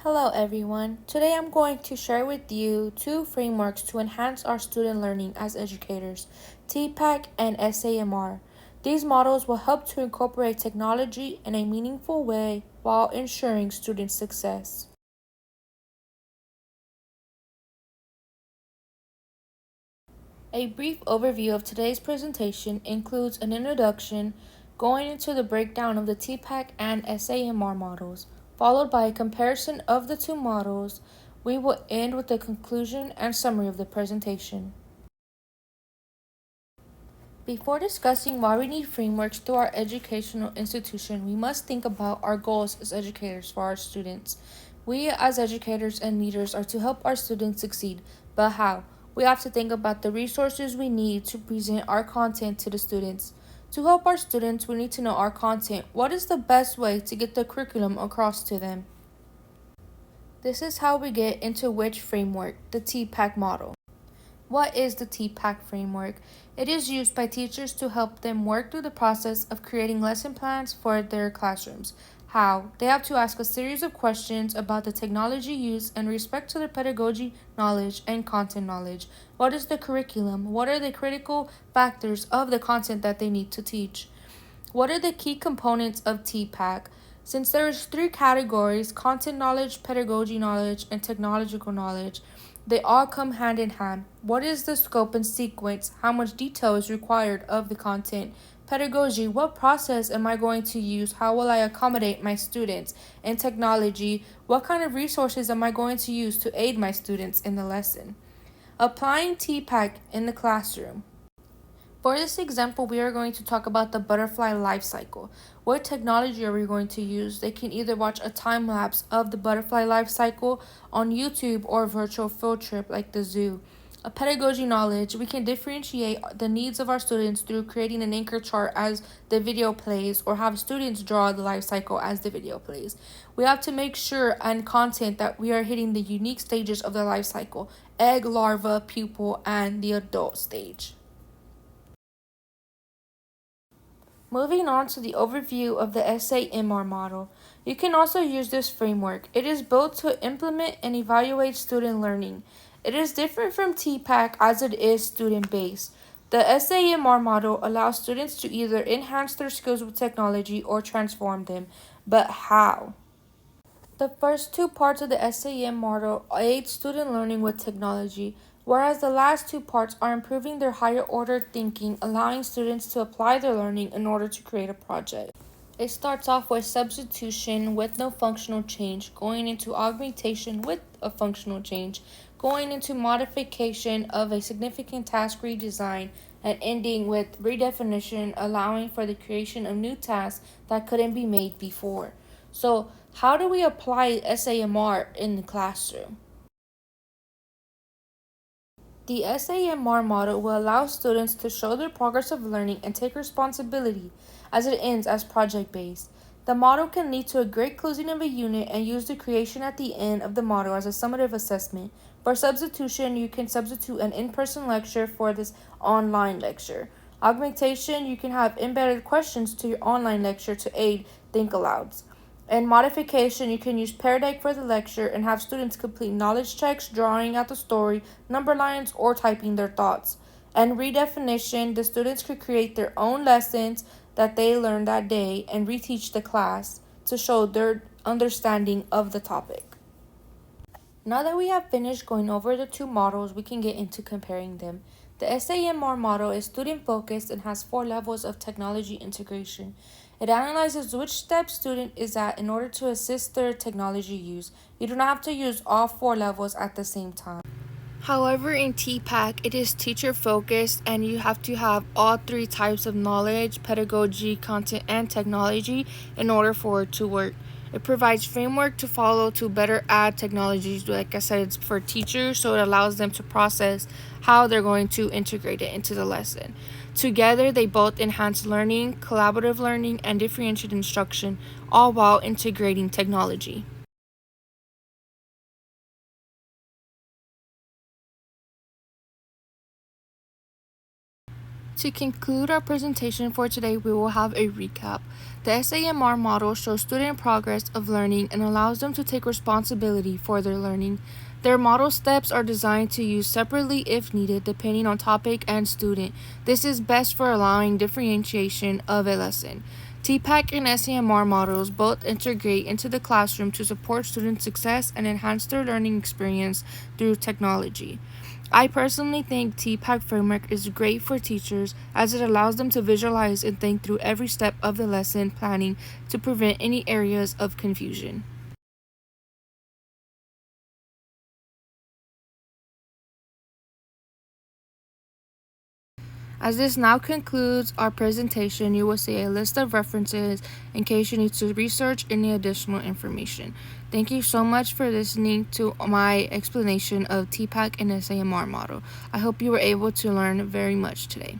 Hello everyone. Today I'm going to share with you two frameworks to enhance our student learning as educators, TPACK and SAMR. These models will help to incorporate technology in a meaningful way while ensuring student success. A brief overview of today's presentation includes an introduction, going into the breakdown of the TPACK and SAMR models, followed by a comparison of the two models. We will end with a conclusion and summary of the presentation. Before discussing why we need frameworks through our educational institution, we must think about our goals as educators for our students. We, as educators and leaders, are to help our students succeed, but how? We have to think about the resources we need to present our content to the students. To help our students, we need to know our content. What is the best way to get the curriculum across to them? This is how we get into which framework, the TPACK model. What is the TPACK framework? It is used by teachers to help them work through the process of creating lesson plans for their classrooms. How? They have to ask a series of questions about the technology used in respect to their pedagogy knowledge and content knowledge. What is the curriculum? What are the critical factors of the content that they need to teach? What are the key components of TPACK? Since there is three categories, content knowledge, pedagogy knowledge, and technological knowledge, they all come hand in hand. What is the scope and sequence? How much detail is required of the content? Pedagogy, what process am I going to use? How will I accommodate my students? And technology, what kind of resources am I going to use to aid my students in the lesson? Applying TPACK in the classroom. For this example, we are going to talk about the butterfly life cycle. What technology are we going to use? They can either watch a time lapse of the butterfly life cycle on YouTube or a virtual field trip like the zoo. A pedagogy knowledge, we can differentiate the needs of our students through creating an anchor chart as the video plays or have students draw the life cycle as the video plays. We have to make sure and content that we are hitting the unique stages of the life cycle: egg, larva, pupil, and the adult stage. Moving on to the overview of the SAMR model, you can also use this framework. It is built to implement and evaluate student learning. It is different from TPACK as it is student-based. The SAMR model allows students to either enhance their skills with technology or transform them. But how? The first two parts of the SAM model aid student learning with technology, whereas the last two parts are improving their higher order thinking, allowing students to apply their learning in order to create a project. It starts off with substitution with no functional change, going into augmentation with a functional change, going into modification of a significant task redesign, and ending with redefinition, allowing for the creation of new tasks that couldn't be made before. So, how do we apply SAMR in the classroom? The SAMR model will allow students to show their progress of learning and take responsibility as it ends as project-based. The model can lead to a great closing of a unit and use the creation at the end of the model as a summative assessment. For substitution, you can substitute an in-person lecture for this online lecture. Augmentation, you can have embedded questions to your online lecture to aid think alouds. In modification, you can use Pear Deck for the lecture and have students complete knowledge checks, drawing out the story, number lines, or typing their thoughts. And redefinition, the students could create their own lessons that they learned that day and reteach the class to show their understanding of the topic. Now that we have finished going over the two models, we can get into comparing them. The SAMR model is student-focused and has 4 levels of technology integration. It analyzes which step student is at in order to assist their technology use. You do not have to use all 4 levels at the same time. However, in TPACK, it is teacher-focused and you have to have all 3 types of knowledge, pedagogy, content, and technology in order for it to work. It provides framework to follow to better add technologies. Like I said, it's for teachers, so it allows them to process how they're going to integrate it into the lesson. Together, they both enhance learning, collaborative learning, and differentiated instruction, all while integrating technology. To conclude our presentation for today, we will have a recap. The SAMR model shows student progress of learning and allows them to take responsibility for their learning. Their model steps are designed to use separately if needed, depending on topic and student. This is best for allowing differentiation of a lesson. TPACK and SAMR models both integrate into the classroom to support student success and enhance their learning experience through technology. I personally think TPACK framework is great for teachers as it allows them to visualize and think through every step of the lesson planning to prevent any areas of confusion. As this now concludes our presentation, you will see a list of references in case you need to research any additional information. Thank you so much for listening to my explanation of TPACK and SAMR model. I hope you were able to learn very much today.